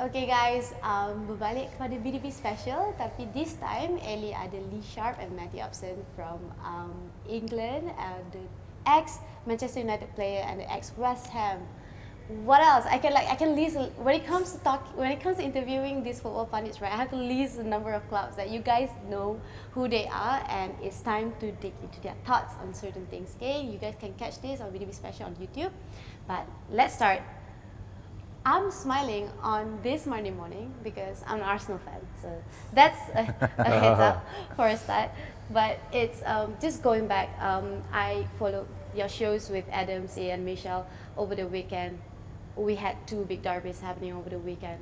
Okay guys, berbalik kepada BDB special, tapi this time Ellie ada Sharpe and Matthew Upson from England, the ex-Manchester United player and the ex-West Ham. What else? I can list when it comes to interviewing these football pundits, right? I have to list the number of clubs that you guys know who they are, and it's time to dig into their thoughts on certain things. Okay, you guys can catch this on BDB special on YouTube. But let's start. I'm smiling on this Monday morning because I'm an Arsenal fan, so that's a heads up for a start. But it's just going back. I followed your shows with Adam, C, and Michelle over the weekend. We had two big derbies happening over the weekend.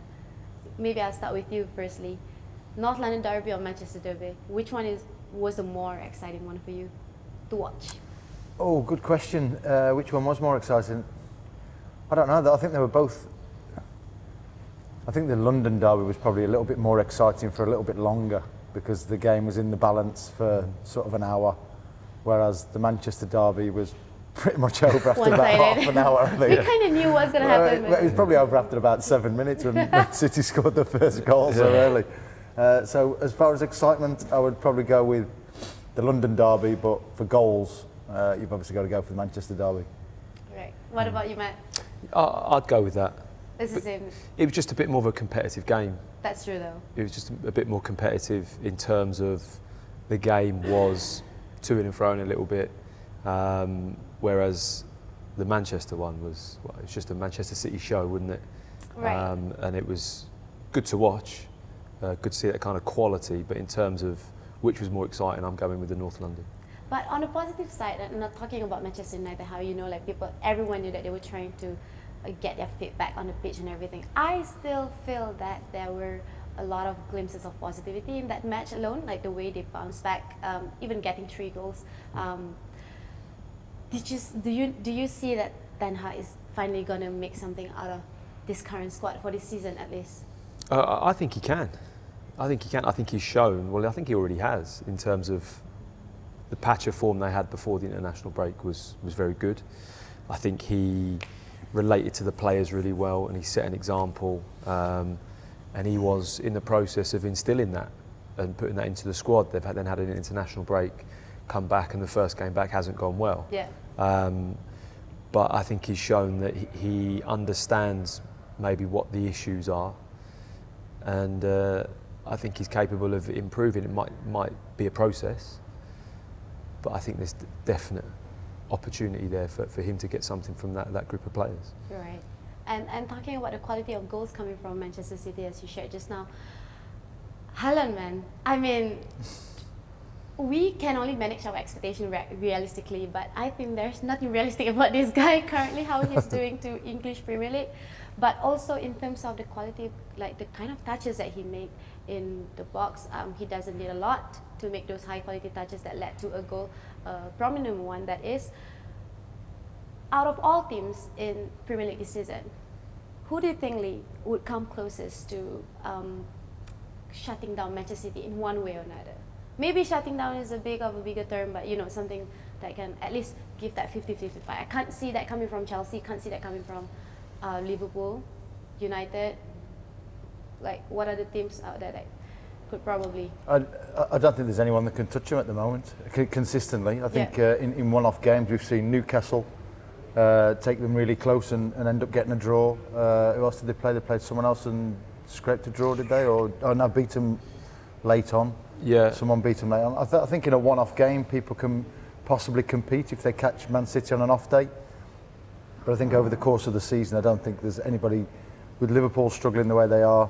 Maybe I'll start with you firstly. North London derby or Manchester derby? Which one was the more exciting one for you to watch? Oh, good question. Which one was more exciting? I don't know. I think they were both. I think the London derby was probably a little bit more exciting for a little bit longer because the game was in the balance for sort of an hour, whereas the Manchester derby was pretty much over after about half an hour. I think. We kind of knew what was going to happen. It was probably over after about 7 minutes when City scored the first goal so early. So as far as excitement, I would probably go with the London derby, but for goals, you've obviously got to go for the Manchester derby. Right. What about you, Matt? I'd go with that. It's the same. It was just a bit more of a competitive game. That's true, though. It was just a bit more competitive in terms of the game was to and fro a little bit, whereas the Manchester one was it's just a Manchester City show, wouldn't it? Right. And it was good to watch, good to see that kind of quality. But in terms of which was more exciting, I'm going with the North London. But on the positive side, I'm not talking about Manchester United, how everyone knew that they were trying to get their feet back on the pitch and everything. I still feel that there were a lot of glimpses of positivity in that match alone, like the way they bounced back, even getting 3 goals. Do you see that Ten Hag is finally going to make something out of this current squad for this season at least? I think he can. I think he can. I think he's shown. Well, I think he already has in terms of the patch of form they had before the international break was very good. I think he related to the players really well and he set an example, and he was in the process of instilling that and putting that into the squad. They've then had an international break, come back, and the first game back hasn't gone well. Yeah. But I think he's shown that he understands maybe what the issues are, and I think he's capable of improving. It might be a process, but I think there's definite opportunity there for him to get something from that group of players. Right. And talking about the quality of goals coming from Manchester City, as you shared just now, Haaland, man, I mean, we can only manage our expectation realistically, but I think there's nothing realistic about this guy currently, how he's doing to English Premier League, but also in terms of the quality, like the kind of touches that he made in the box. He doesn't need a lot to make those high quality touches that led to a goal, prominent one that is. Out of all teams in Premier League this season, who do you think, Lee, would come closest to shutting down Manchester City in one way or another? Maybe shutting down is a bigger term, but something that can at least give that 50-50 fight. I can't see that coming from Chelsea, can't see that coming from Liverpool, United. Like, what are the teams out there that could probably? I don't think there's anyone that can touch him at the moment consistently. I think in one-off games we've seen Newcastle take them really close and end up getting a draw. Who else did they play? They played someone else and scraped a draw, did they? Or no, beat them late on. Yeah. Someone beat them late on. I think in a one-off game people can possibly compete if they catch Man City on an off day. But I think over the course of the season, I don't think there's anybody, with Liverpool struggling the way they are.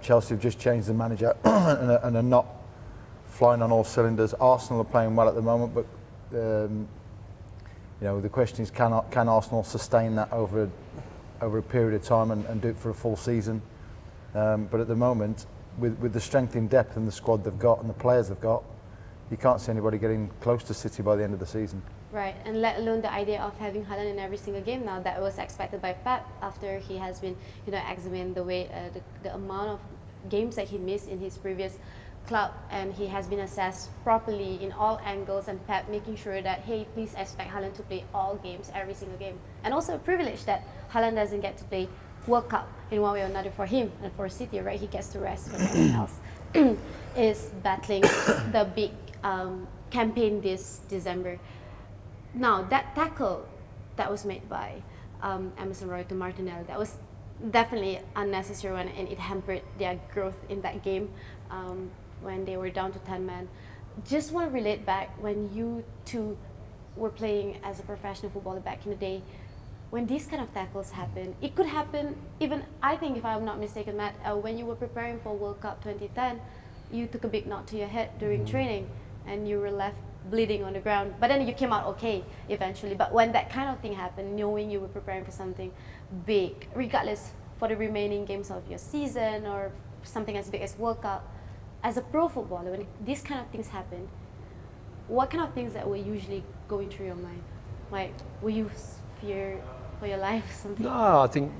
Chelsea have just changed the manager and are not flying on all cylinders. Arsenal are playing well at the moment, but the question is, can Arsenal sustain that over a period of time and do it for a full season? But at the moment, with the strength in depth and the squad they've got and the players they've got, you can't see anybody getting close to City by the end of the season. Right, and let alone the idea of having Haaland in every single game now. That was expected by Pep after he has been, examined the way the amount of games that he missed in his previous club, and he has been assessed properly in all angles, and Pep making sure that, hey, please expect Haaland to play all games, every single game. And also a privilege that Haaland doesn't get to play World Cup in one way or another for him and for City, right? He gets to rest when everyone else is battling the big campaign this December. Now, that tackle that was made by Emerson Royal to Martinelli, that was definitely unnecessary one, and it hampered their growth in that game when they were down to 10 men. Just want to relate back when you two were playing as a professional footballer back in the day. When these kind of tackles happen, it could happen even, I think if I'm not mistaken, Matt, when you were preparing for World Cup 2010, you took a big knot to your head during training and you were left bleeding on the ground. But then you came out okay eventually. But when that kind of thing happened, knowing you were preparing for something big, regardless for the remaining games of your season or something as big as World Cup, as a pro footballer, when these kind of things happen, what kind of things that were usually going through your mind? Like, were you fear for your life or something? No, I think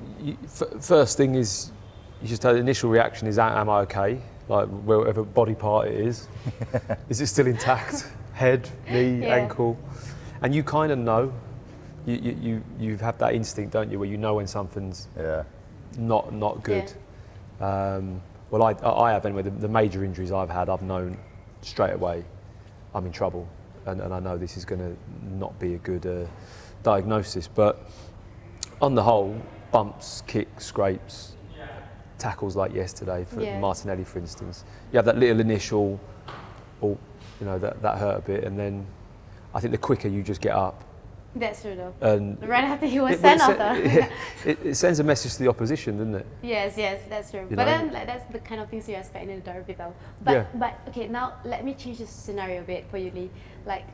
first thing is you just have the initial reaction is, am I okay? Like, whatever body part it is it still intact? Head, knee, ankle, and you kind of know. You have that instinct, don't you, where you know when something's not good. Yeah. Well, I have anyway. The major injuries I've had, I've known straight away I'm in trouble, and I know this is going to not be a good diagnosis. But on the whole, bumps, kicks, scrapes, tackles like yesterday for Martinelli, for instance, you have that little initial, that hurt a bit, and then I think the quicker you just get up. That's true though. And right after he was sent off though. It sends a message to the opposition, doesn't it? Yes, that's true. You but know? then that's the kind of things you expect in a derby though. But okay, now let me change the scenario a bit for you, Lee. Like,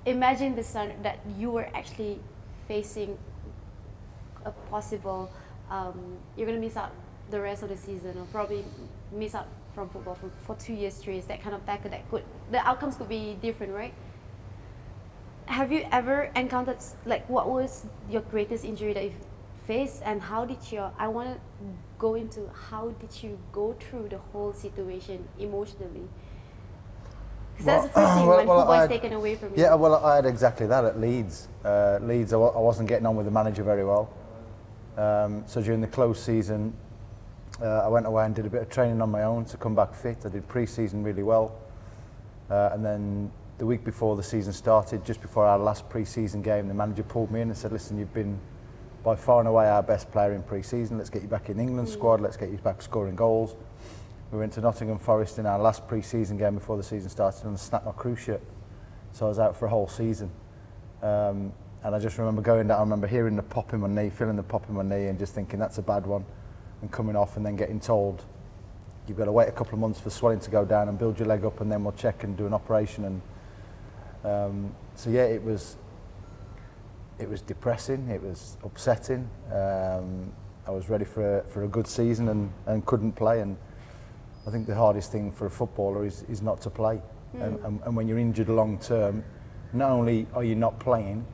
imagine the scenario that you were actually facing a possible, you're going to miss out the rest of the season or probably miss out from football for 2 years straight, that kind of tackle the outcomes could be different, right? Have you ever encountered, like, what was your greatest injury that you've faced, and how did I want to go into how did you go through the whole situation emotionally? Because that's the first thing when football is taken away from you. Yeah, well, I had exactly that at Leeds. Leeds, I wasn't getting on with the manager very well. So during the close season, I went away and did a bit of training on my own to come back fit. I did pre-season really well. And then the week before the season started, just before our last pre-season game, the manager pulled me in and said, listen, you've been by far and away our best player in pre-season. Let's get you back in England squad. Let's get you back scoring goals. We went to Nottingham Forest in our last pre-season game before the season started and snapped my cruciate. So I was out for a whole season. And I just remember going down, I remember hearing the pop in my knee, feeling the pop in my knee and just thinking that's a bad one. And coming off and then getting told, you've got to wait a couple of months for swelling to go down and build your leg up and then we'll check and do an operation. And so yeah, it was depressing, it was upsetting. I was ready for a good season and couldn't play. And I think the hardest thing for a footballer is not to play. And when you're injured long term, not only are you not playing,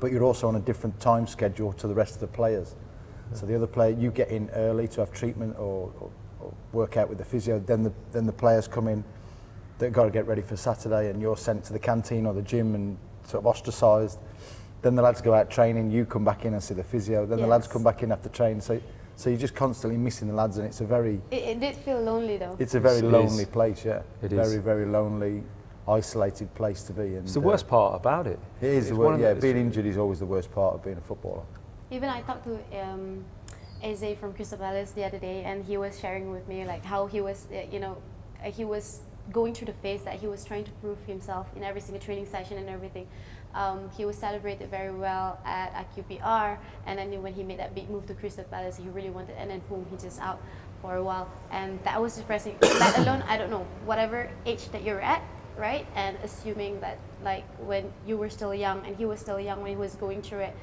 but you're also on a different time schedule to the rest of the players. So the other player, you get in early to have treatment or work out with the physio, then the players come in, they've got to get ready for Saturday and you're sent to the canteen or the gym and sort of ostracised. Then the lads go out training, you come back in and see the physio, then the lads come back in after training. So you're just constantly missing the lads and it's a very... It did feel lonely though. It's a very lonely place, yeah. It very, is. very lonely, isolated place to be. And It's the worst part about it. It is, being injured is always the worst part of being a footballer. Even I talked to Eze from Crystal Palace the other day, and he was sharing with me like how he was, he was going through the phase that he was trying to prove himself in every single training session and everything. He was celebrated very well at QPR, and then when he made that big move to Crystal Palace, he really wanted, and then boom, he just out for a while, and that was depressing. Let alone, I don't know, whatever age that you're at, right? And assuming that like when you were still young and he was still young when he was going through it.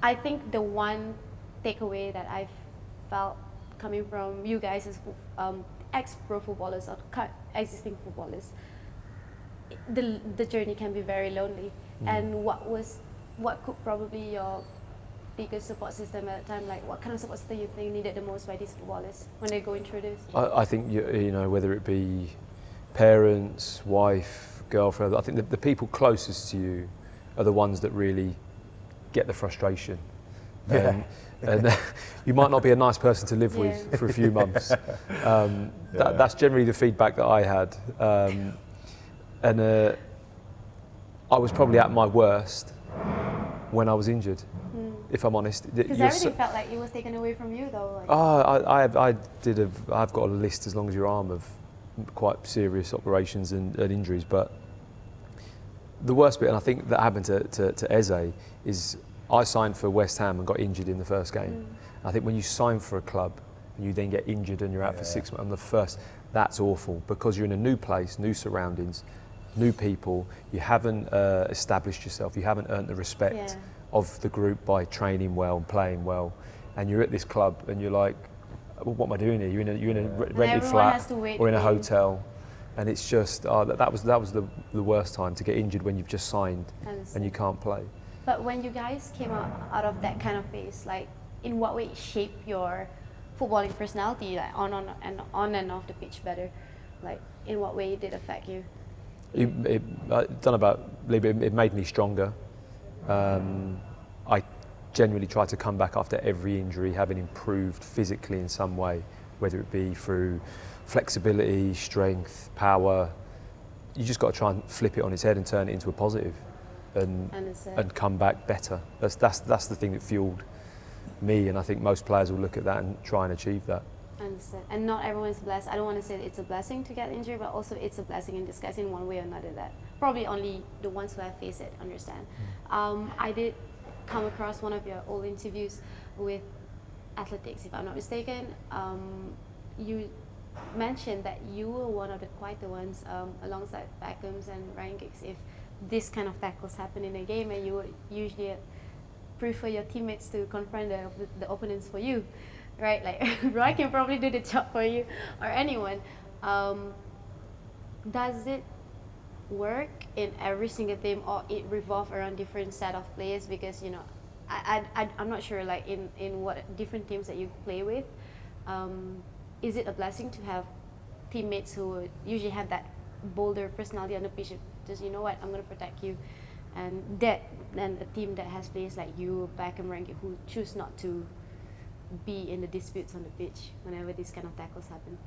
I think the one takeaway that I felt coming from you guys as ex-pro footballers or existing footballers, the journey can be very lonely. And what could probably your biggest support system at the time? Like, what kind of support system you think needed the most by these footballers when they're going through this? I think you know, whether it be parents, wife, girlfriend, I think the people closest to you are the ones that really get the frustration. and you might not be a nice person to live with for a few months. That's generally the feedback that I had, and I was probably at my worst when I was injured. If I'm honest, because everything felt like it was taken away from you, though. Like. I've got a list as long as your arm of quite serious operations and injuries, but the worst bit, and I think that happened to Eze, is I signed for West Ham and got injured in the first game. I think when you sign for a club and you then get injured and you're out for 6 months on the first, that's awful, because you're in a new place, new surroundings, new people. You haven't established yourself. You haven't earned the respect of the group by training well and playing well, and you're at this club and you're like, well, what am I doing here? You're in a rented flat or in a hotel, and it's just that was the worst time to get injured, when you've just signed and you can't play. But when you guys came out of that kind of phase, like, in what way it shaped your footballing personality, like on and off the pitch better? Like, in what way did it affect you? I don't know about it made me stronger. I generally try to come back after every injury having improved physically in some way, whether it be through flexibility, strength, power. You just got to try and flip it on its head and turn it into a positive, and come back better. That's the thing that fueled me, and I think most players will look at that and try and achieve that. Understand. And not everyone's blessed. I don't want to say that it's a blessing to get injured, but also it's a blessing in disguise in one way or another, that probably only the ones who have faced it understand. I did come across one of your old interviews with Athletics, if I'm not mistaken. You mentioned that you were one of the quieter ones, alongside Beckham's and Ryan Giggs, if this kind of tackles happen in a game, and you would usually prefer your teammates to confront the opponents for you. Right, like Roy can probably do the job for you, or anyone. Does it work in every single team, or it revolve around different set of players? Because I'm not sure, like in what different teams that you play with, is it a blessing to have teammates who usually have that bolder personality on the pitch? Just, you know what, I'm going to protect you, and a team that has players like you, Beckham, Rankin, who choose not to be in the disputes on the pitch whenever these kind of tackles happen?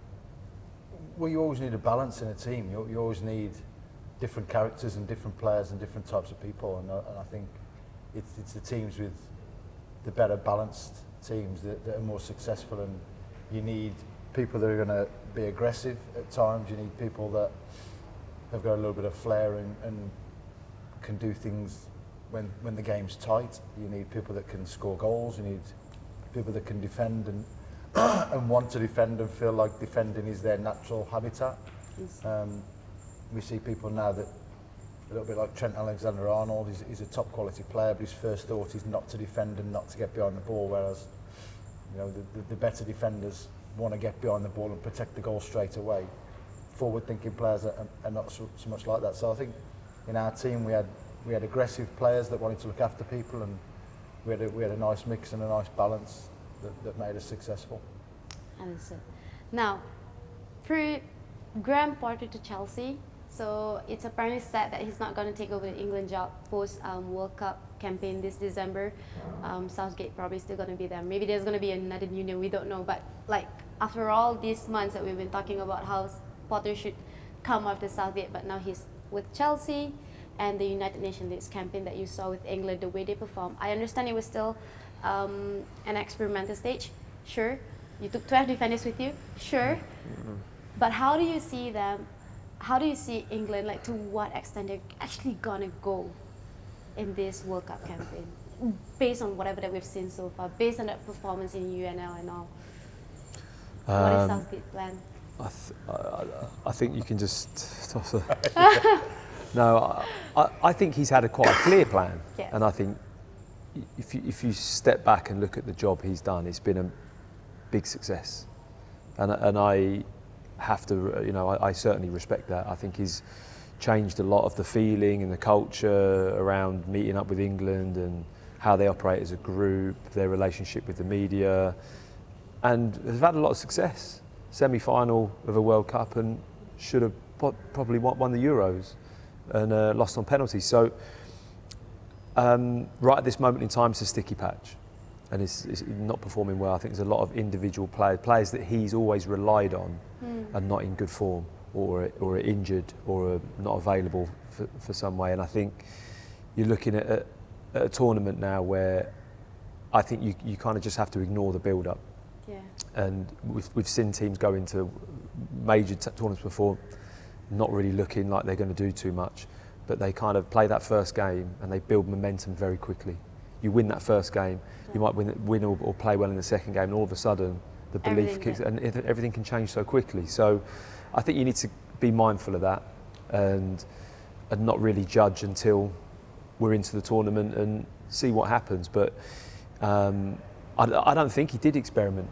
Well, you always need a balance in a team. You always need different characters and different players and different types of people, and I think it's the teams with the better balanced teams that are more successful, and you need people that are going to be aggressive at times. You need people that have got a little bit of flair and can do things when the game's tight. You need people that can score goals. You need people that can defend and want to defend and feel like defending is their natural habitat. We see people now that, a little bit like Trent Alexander-Arnold, he's a top quality player, but his first thought is not to defend and not to get behind the ball, whereas the better defenders want to get behind the ball and protect the goal straight away. Forward-thinking players are not so much like that. So I think in our team we had aggressive players that wanted to look after people, and we had a nice mix and a nice balance that made us successful. Understood. Now, for Graham Potter to Chelsea, so it's apparently said that he's not going to take over the England job post World Cup campaign this December. Southgate probably still going to be there. Maybe there's going to be another union, we don't know. But like, after all these months that we've been talking about how Potter should come after Southgate, but now he's with Chelsea, and the United Nations League campaign that you saw with England, the way they performed, I understand it was still an experimental stage. Sure, you took 12 defenders with you. Sure, but how do you see them? How do you see England? Like, to what extent they're actually gonna go in this World Cup campaign, based on whatever that we've seen so far, based on that performance in UNL and all? What is Southgate's plan? I think you can just toss a. No, I think he's had quite a clear plan, Yes. and I think if you step back and look at the job he's done, it's been a big success, and I have to, I certainly respect that. I think he's changed a lot of the feeling and the culture around meeting up with England and how they operate as a group, their relationship with the media, and they've had a lot of success. Semi-final of a World Cup, and should have probably won the Euros, and lost on penalties. So right at this moment in time, it's a sticky patch. and is not performing well. I think there's a lot of individual players that he's always relied on and not in good form, or are injured, or are not available for some way. And I think you're looking at a tournament now where I think you kind of just have to ignore the build-up. Yeah. And we've seen teams go into major tournaments before, not really looking like they're going to do too much, but they kind of play that first game and they build momentum very quickly. You win that first game, you might win or play well in the second game, and all of a sudden the belief kicks, and everything can change so quickly. So I think you need to be mindful of that and not really judge until we're into the tournament and see what happens. But I don't think he did experiment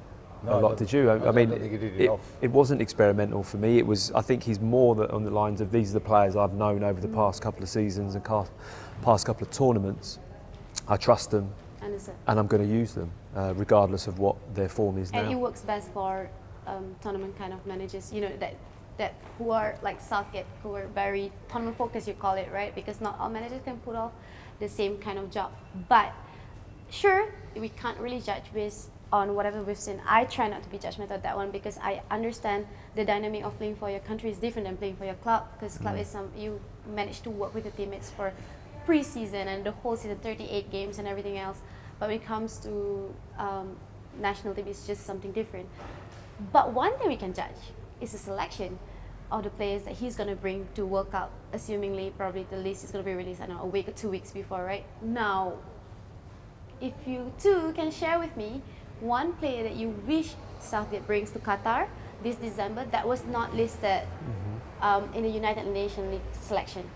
a lot, did you? I mean, don't think he did enough. It wasn't experimental for me. It was. I think he's more on the lines of, these are the players I've known over the past couple of seasons and past couple of tournaments. I trust them, and I'm going to use them, regardless of what their form is now. And it works best for tournament kind of managers, you know, that who are like Southgate, who are very tournament focused, you call it, right? Because not all managers can pull off the same kind of job. But sure, we can't really judge based on whatever we've seen. I try not to be judgmental of that one, because I understand the dynamic of playing for your country is different than playing for your club, because club is you manage to work with your teammates for pre-season and the whole season, 38 games and everything else. But when it comes to national team, it's just something different. But one thing we can judge is the selection of the players that he's going to bring to World Cup, assumingly probably the list is going to be released, I don't know, a week or 2 weeks before, right? Now, if you two can share with me one player that you wish Southgate brings to Qatar this December that was not listed in the United Nations League selection.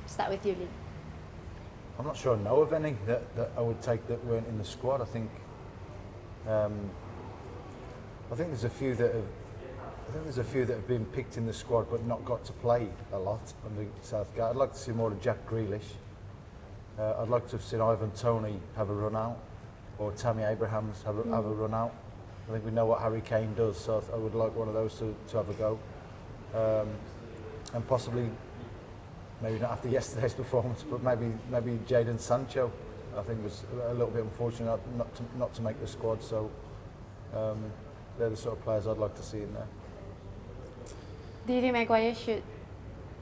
Start with you, Lee. I'm not sure I know of any that I would take that weren't in the squad. I think there's a few that have been picked in the squad but not got to play a lot under Southgate. I'd like to see more of Jack Grealish. I'd like to have seen Ivan Toney have a run out, or Tammy Abrahams have a run out. I think we know what Harry Kane does, so I would like one of those to have a go. And possibly, maybe not after yesterday's performance, but maybe Jadon Sancho, I think was a little bit unfortunate not to make the squad. So they're the sort of players I'd like to see in there. Do you think Maguire should?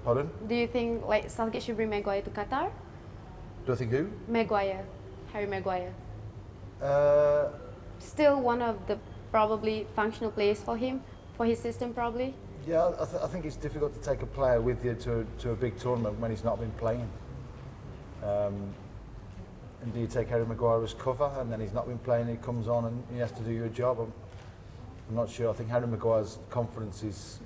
Pardon? Do you think like Southgate should bring Maguire to Qatar? Do I think who? Maguire, Harry Maguire. Still one of the probably functional players for him, for his system probably. Yeah, I think it's difficult to take a player with you to a big tournament when he's not been playing. And do you take Harry Maguire as cover, and then he's not been playing, he comes on and he has to do your job? I'm not sure. I think Harry Maguire's confidence is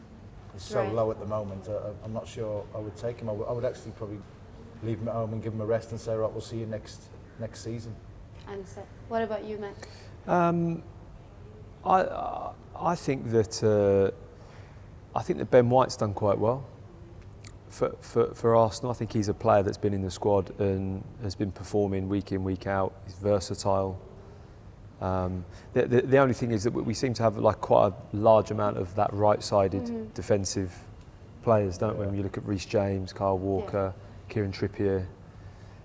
so low at the moment. I'm not sure I would take him. I would actually probably leave him at home and give him a rest and say, right, we'll see you next season. Understood. What about you, Matt? I think that Ben White's done quite well for Arsenal. I think he's a player that's been in the squad and has been performing week in, week out. He's versatile. The only thing is that we seem to have like quite a large amount of that right-sided defensive players, don't we? When you look at Reece James, Kyle Walker, Kieran Trippier,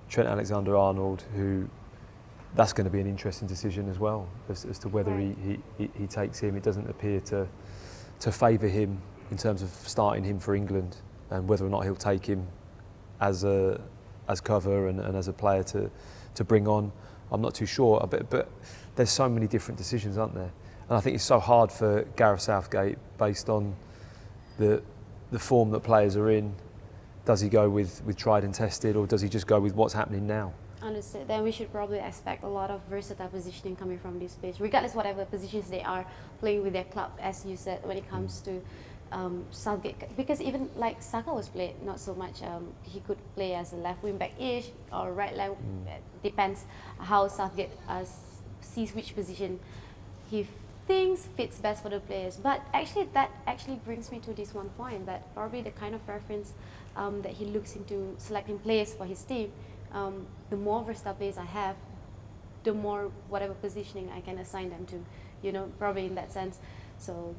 Trent Alexander-Arnold, who that's going to be an interesting decision as well as to whether he takes him. It doesn't appear to favour him in terms of starting him for England, and whether or not he'll take him as cover and as a player to bring on. I'm not too sure, but there's so many different decisions, aren't there? And I think it's so hard for Gareth Southgate based on the form that players are in. Does he go with tried and tested, or does he just go with what's happening now? Understood. Then we should probably expect a lot of versatile positioning coming from this players, regardless whatever positions they are playing with their club, as you said, when it comes to Southgate. Because even like Saka was played, not so much, he could play as a left wing back-ish or right left, depends how Southgate sees which position he thinks fits best for the players. But actually that actually brings me to this one point, that probably the kind of preference that he looks into selecting players for his team, the more versatile players I have, the more whatever positioning I can assign them to, you know, probably in that sense. So,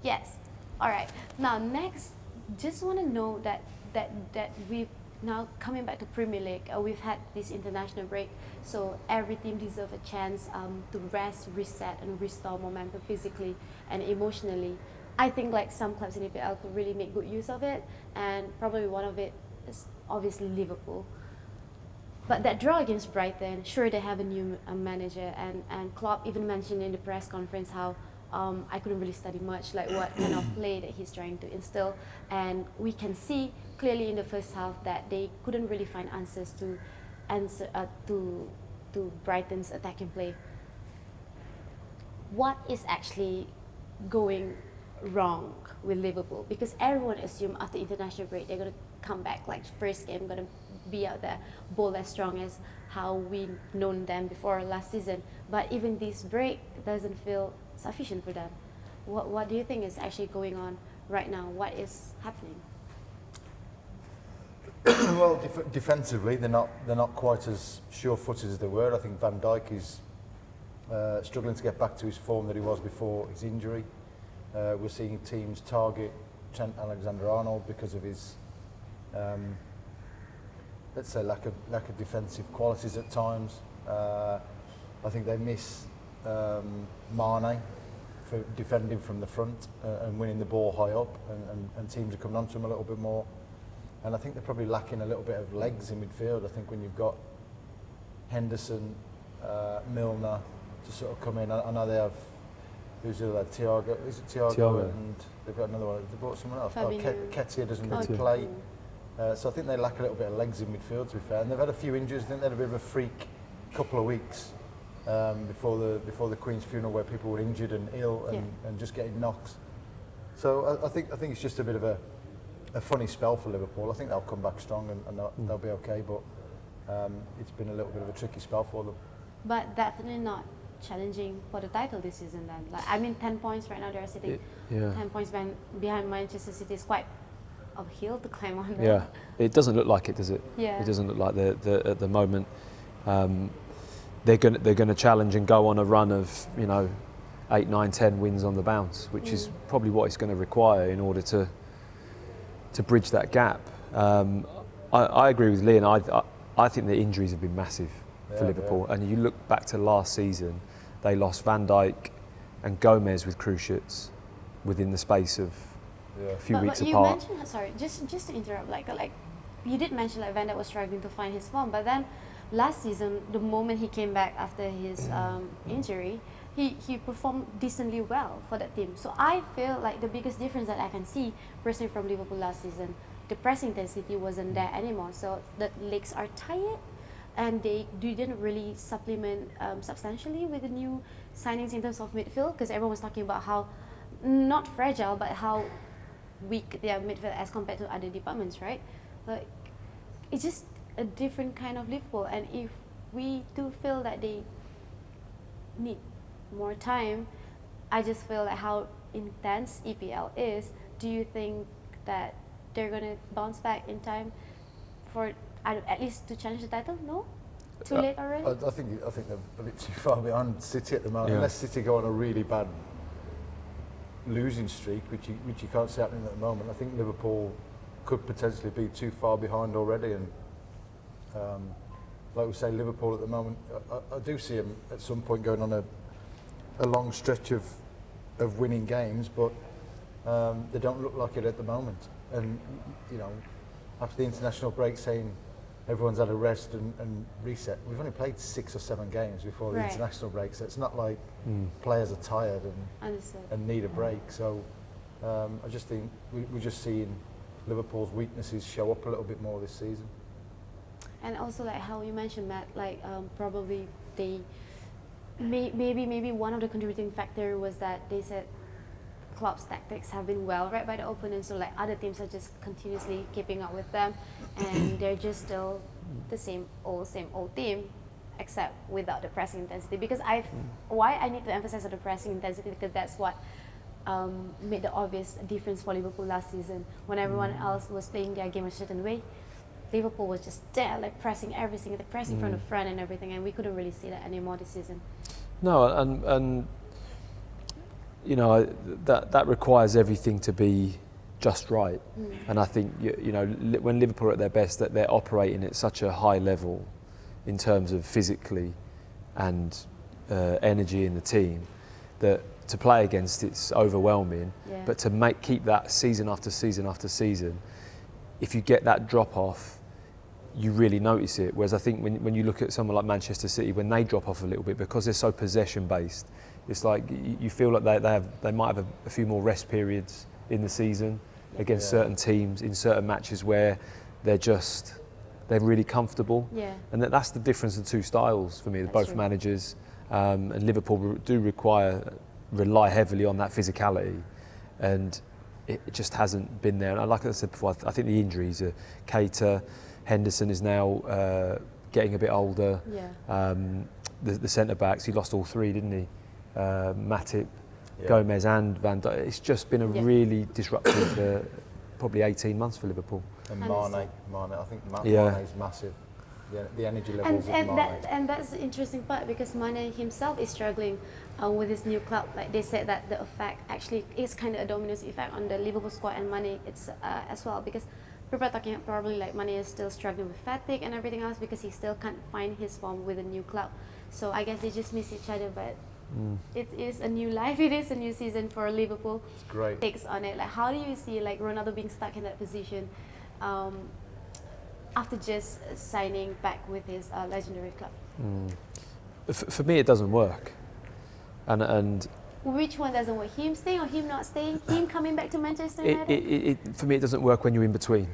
yes. All right. Now, next, just want to know that we now coming back to Premier League, we've had this international break, so every team deserves a chance to rest, reset, and restore momentum physically and emotionally. I think like some clubs in EPL could really make good use of it, and probably one of it is obviously Liverpool. But that draw against Brighton, sure they have a new manager, and Klopp even mentioned in the press conference how I couldn't really study much, like what kind of play that he's trying to instill, and we can see clearly in the first half that they couldn't really find answers to Brighton's attacking play. What is actually going wrong with Liverpool? Because everyone assumed after international break they're gonna come back, like first game gonna be out there, bold as strong as how we known them before last season. But even this break doesn't feel sufficient for them. What do you think is actually going on right now? What is happening? Well, defensively, they're not quite as sure-footed as they were. I think Van Dijk is struggling to get back to his form that he was before his injury. We're seeing teams target Trent Alexander-Arnold because of his, let's say, lack of defensive qualities at times. I think they miss Mane for defending from the front and winning the ball high up, and teams are coming onto him a little bit more. And I think they're probably lacking a little bit of legs in midfield. I think when you've got Henderson, Milner to sort of come in, I know they have, who's the other, Thiago, is it Thiago? And they've got another one, they brought someone else. Ketia doesn't really play. So I think they lack a little bit of legs in midfield, to be fair. And they've had a few injuries. I think they had a bit of a freak couple of weeks before the Queen's funeral, where people were injured and ill and just getting knocks. So I think it's just a bit of a funny spell for Liverpool. I think they'll come back strong and they'll be okay, but it's been a little bit of a tricky spell for them. But definitely not challenging for the title this season then. Like, I mean, 10 points right now, they're sitting 10 points behind Manchester City. Is quite a hill to climb on. Yeah, it doesn't look like it, does it? Yeah. It doesn't look like at the moment. They're going to challenge and go on a run of 8, 9, 10 wins on the bounce, which is probably what it's going to require in order to bridge that gap. I agree with Leon. I think the injuries have been massive for Liverpool. And you look back to last season, they lost Van Dijk and Gomez with cruciates within the space of a few weeks apart. You mentioned, sorry, just to interrupt, like you did mention like Van Dijk was struggling to find his form, but then last season, the moment he came back after his injury, he performed decently well for that team. So I feel like the biggest difference that I can see personally from Liverpool last season, the pressing intensity wasn't there anymore. So the legs are tired, and they didn't really supplement substantially with the new signings in terms of midfield, because everyone was talking about how not fragile but how weak their midfield as compared to other departments, right? Like, it's just a different kind of Liverpool, and if we do feel that they need more time, I just feel like how intense EPL is. Do you think that they're gonna bounce back in time for at least to challenge the title? No, too late already. I think they're a bit too far behind City at the moment. Unless City go on a really bad losing streak, which you can't see happening at the moment. I think Liverpool could potentially be too far behind already, and like we say, Liverpool at the moment, I do see them at some point going on a long stretch of winning games, but they don't look like it at the moment. And after the international break, saying everyone's had a rest and reset, we've only played 6 or 7 games before the international break, so it's not like players are tired and need a break. So I just think we're just seeing Liverpool's weaknesses show up a little bit more this season. And also, like how you mentioned, Matt, like probably they maybe one of the contributing factor was that they said Klopp's tactics have been well read by the opponent, so like other teams are just continuously keeping up with them, and they're just still the same old team, except without the pressing intensity. Because why I need to emphasize on the pressing intensity, because that's what made the obvious difference for Liverpool last season. When everyone else was playing their game a certain way, Liverpool was just there, like pressing everything, like pressing from the front and everything, and we couldn't really see that anymore this season. No, and that requires everything to be just right. And I think when Liverpool are at their best, that they're operating at such a high level in terms of physically and energy in the team, that to play against it's overwhelming. Yeah. But to keep that season after season after season, if you get that drop off, you really notice it. Whereas I think when you look at someone like Manchester City, when they drop off a little bit, because they're so possession based, it's like you feel like they might have a few more rest periods in the season against certain teams in certain matches where they're really comfortable. Yeah. And that's the difference in two styles for me. That's Both true. managers, and Liverpool do rely heavily on that physicality, and it just hasn't been there. And like I said before, I think the injuries are Keita, Henderson is now getting a bit older. Yeah. The centre backs, he lost all three, didn't he? Matip, Yeah. Gomez and Van Dijk. It's just been a really disruptive probably 18 months for Liverpool. And Understood. Mane, I think Yeah. Mane is massive. The energy levels of Mane. And that's the interesting part, because Mane himself is struggling with his new club. Like they said that the effect actually is kind of a domino effect on the Liverpool squad and Mane as well, because people are talking probably like Mane is still struggling with fatigue and everything else because he still can't find his form with a new club. So I guess they just miss each other, but it is a new life. It is a new season for Liverpool. It's great. Takes on it. Like how do you see like Ronaldo being stuck in that position? After just signing back with his legendary club. For me, it doesn't work. And Which one doesn't work? Him staying or him not staying? Him coming back to Manchester United? for me, it doesn't work when you're in between.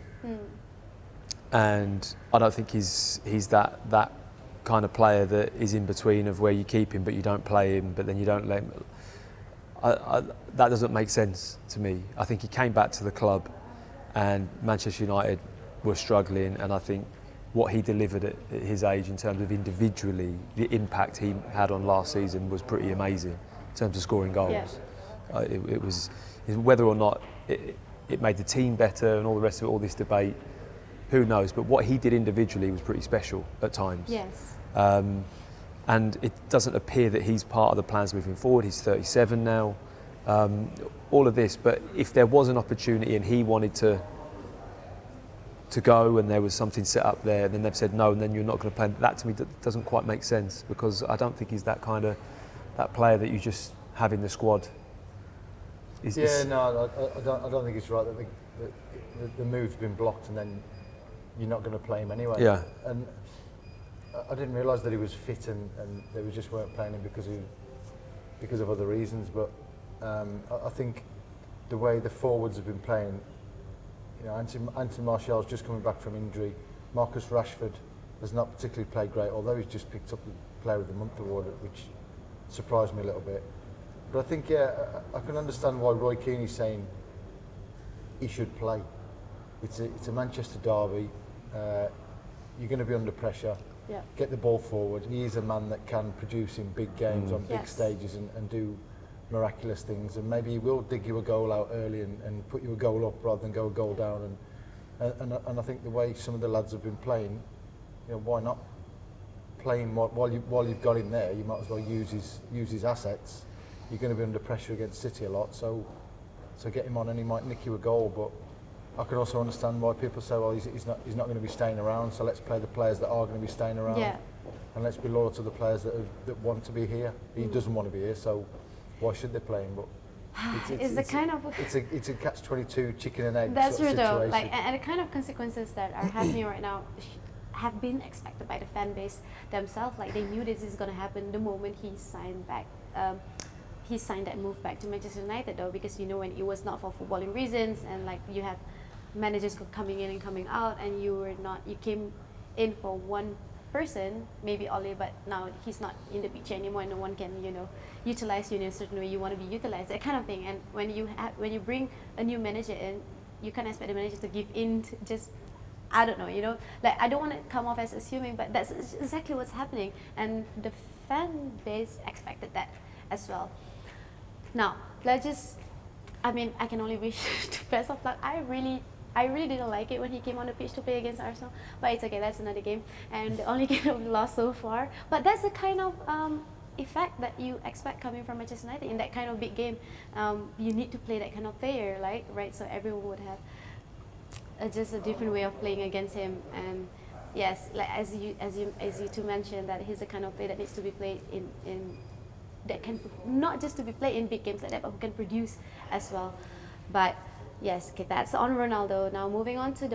And I don't think he's that kind of player that is in between, of where you keep him but you don't play him, but then you don't let him. That doesn't make sense to me. I think he came back to the club and Manchester United were struggling, and I think what he delivered at his age in terms of individually, the impact he had on last season was pretty amazing in terms of scoring goals. Yeah. It was whether or not it made the team better and all the rest of it, all this debate, who knows, but what he did individually was pretty special at times. Yes. And it doesn't appear that he's part of the plans moving forward. He's 37 now. All of this, but if there was an opportunity and he wanted to go and there was something set up there, then they've said no, and then you're not going to play. That to me doesn't quite make sense, because I don't think he's that player that you just have in the squad. No, I don't think it's right that the move's been blocked and then you're not going to play him anyway. Yeah. And I didn't realise that he was fit and they just weren't playing him because of other reasons. But I think the way the forwards have been playing, Anthony Martial's just coming back from injury. Marcus Rashford has not particularly played great, although he's just picked up the Player of the Month award, which surprised me a little bit. But I think, I can understand why Roy Keane's saying he should play. It's a Manchester derby. You're going to be under pressure. Yeah. Get the ball forward. He is a man that can produce in big games on big Yes. stages and do miraculous things, and maybe he will dig you a goal out early and put you a goal up rather than go a goal down. And I think the way some of the lads have been playing, why not play him while you've got him there? You might as well use his assets. You're going to be under pressure against City a lot, so get him on, and he might nick you a goal. But I can also understand why people say, well, he's not going to be staying around, so let's play the players that are going to be staying around, and let's be loyal to the players that want to be here. He doesn't want to be here, so why should they play him? But it's a catch-22 chicken and egg That's sort true of though. situation. Like, and the kind of consequences that are happening right now have been expected by the fan base themselves. Like they knew this is going to happen the moment he signed back. He signed that move back to Manchester United though, because when it was not for footballing reasons, and like you have managers coming in and coming out, and you came in for one person, maybe Ole, but now he's not in the picture anymore, and no one can utilize you in a certain way you want to be utilized, that kind of thing. And when you bring a new manager in, you can't expect the manager to give in to just, I don't know, like I don't want to come off as assuming, but that's exactly what's happening, and the fan base expected that as well. Now I can only wish the best of luck. I really didn't like it when he came on the pitch to play against Arsenal, but it's okay, that's another game, and the only game that we lost so far. But that's the kind of effect that you expect coming from Manchester United in that kind of big game. You need to play that kind of player, right? So everyone would have just a different way of playing against him. And yes, like as you two mentioned, that he's the kind of player that needs to be played in that can not just to be played in big games like that, but who can produce as well. But yes, okay, that's on Ronaldo. Now moving on to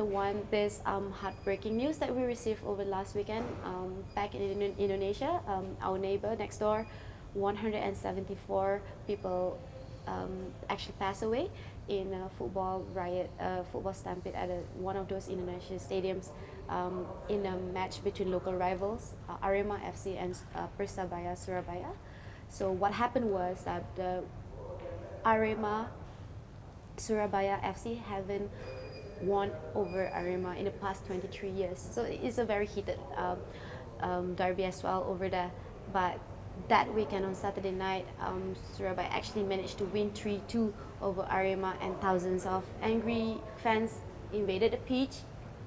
this heartbreaking news that we received over last weekend back in Indonesia, our neighbor next door. 174 people actually passed away in a football riot, football stampede at one of those Indonesian stadiums in a match between local rivals, Arema FC and Persebaya Surabaya. So what happened was that the Arema Surabaya FC haven't won over Arema in the past 23 years. So it's a very heated derby as well over there. But that weekend on Saturday night, Surabaya actually managed to win 3-2 over Arema, and thousands of angry fans invaded the pitch.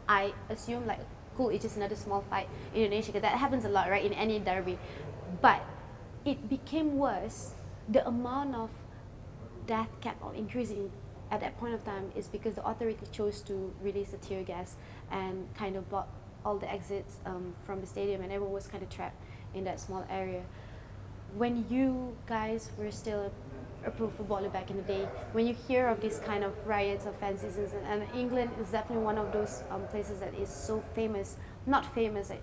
I assume like, cool, it's just another small fight in Indonesia, because that happens a lot, right, in any derby. But it became worse. The amount of death kept on increasing at that point of time is because the authority chose to release the tear gas and kind of block all the exits from the stadium, and everyone was kind of trapped in that small area. When you guys were still a pro footballer back in the day, when you hear of these kind of riots or fan seasons, and England is definitely one of those places that is so famous, not famous, like,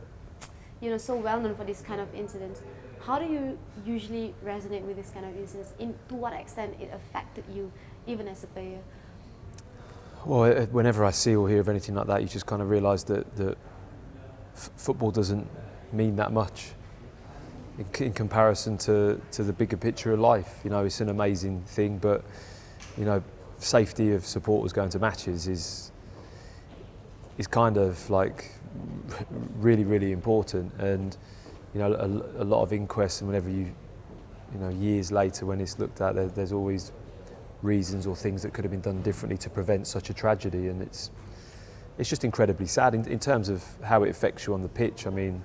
so well known for this kind of incidents. How do you usually resonate with this kind of incidents? To what extent it affected you, even as a player? Well, whenever I see or hear of anything like that, you just kind of realise that football doesn't mean that much in comparison to the bigger picture of life. It's an amazing thing, but safety of supporters going to matches is kind of like really, really important. And a lot of inquests, and whenever years later when it's looked at, there's always reasons or things that could have been done differently to prevent such a tragedy, and it's just incredibly sad in terms of how it affects you on the pitch. I mean,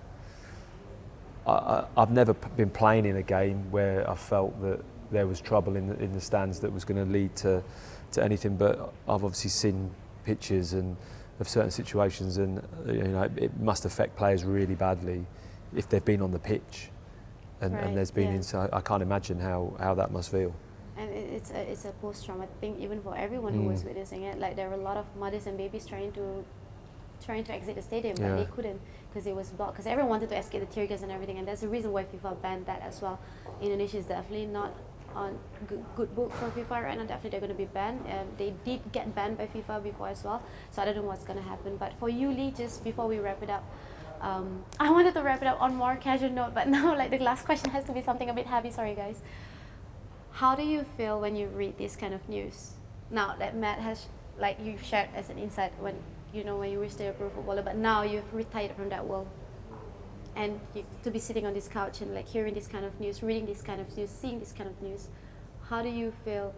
I've never been playing in a game where I felt that there was trouble in the stands that was going to lead to anything, but I've obviously seen pictures and of certain situations, and it must affect players really badly if they've been on the pitch and there's been inside. I can't imagine how that must feel. And it's a post-traumatic thing even for everyone who was witnessing it. Like, there were a lot of mothers and babies trying to exit the stadium, but they couldn't because it was blocked, because everyone wanted to escape the tear gas and everything, and that's the reason why FIFA banned that as well. Indonesia is definitely not on good book for FIFA right now. Definitely they're going to be banned. They did get banned by FIFA before as well, so I don't know what's going to happen. But for you, Lee, just before we wrap it up, I wanted to wrap it up on a more casual note, but now like the last question has to be something a bit heavy. Sorry guys. How do you feel when you read this kind of news? Now that Matt has, like, you've shared as an insight when you were still a pro footballer, but now you've retired from that world, and to be sitting on this couch and like hearing this kind of news, reading this kind of news, seeing this kind of news, how do you feel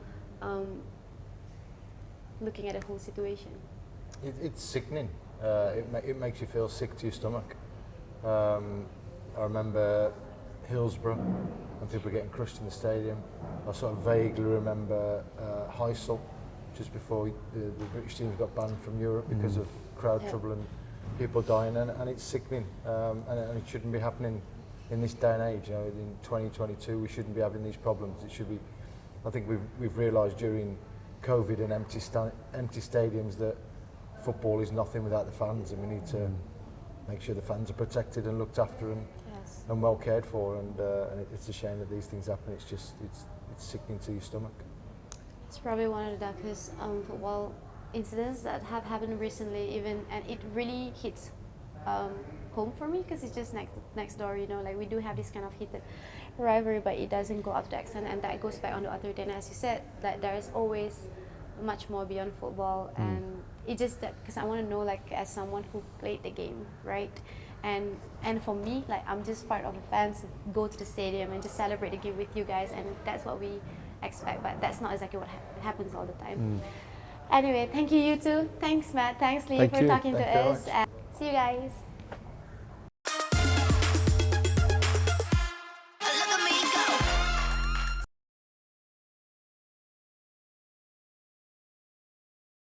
looking at the whole situation? It's sickening. It makes you feel sick to your stomach. I remember Hillsborough, when people were getting crushed in the stadium. I sort of vaguely remember Heysel, just before the British teams got banned from Europe because of crowd trouble and people dying, and it's sickening, and it shouldn't be happening in this day and age. In 2022 we shouldn't be having these problems. It should be. I think we've realised during COVID and empty stadiums that football is nothing without the fans, and we need to make sure the fans are protected and looked after and well cared for, and it's a shame that these things happen. It's sickening to your stomach. It's probably one of the darkest football incidents that have happened recently, and it really hits home for me because it's just next door. Like, we do have this kind of heated rivalry, but it doesn't go up to that extent, and that goes back on the authority. And as you said, that there is always much more beyond football, and it just that because I want to know, like, as someone who played the game, right? And for me, like, I'm just part of the fans who go to the stadium and just celebrate the game with you guys, and that's what we expect, but that's not exactly what happens all the time. Anyway, thank you two. Thanks Matt, thanks Lee for talking to us. See you guys.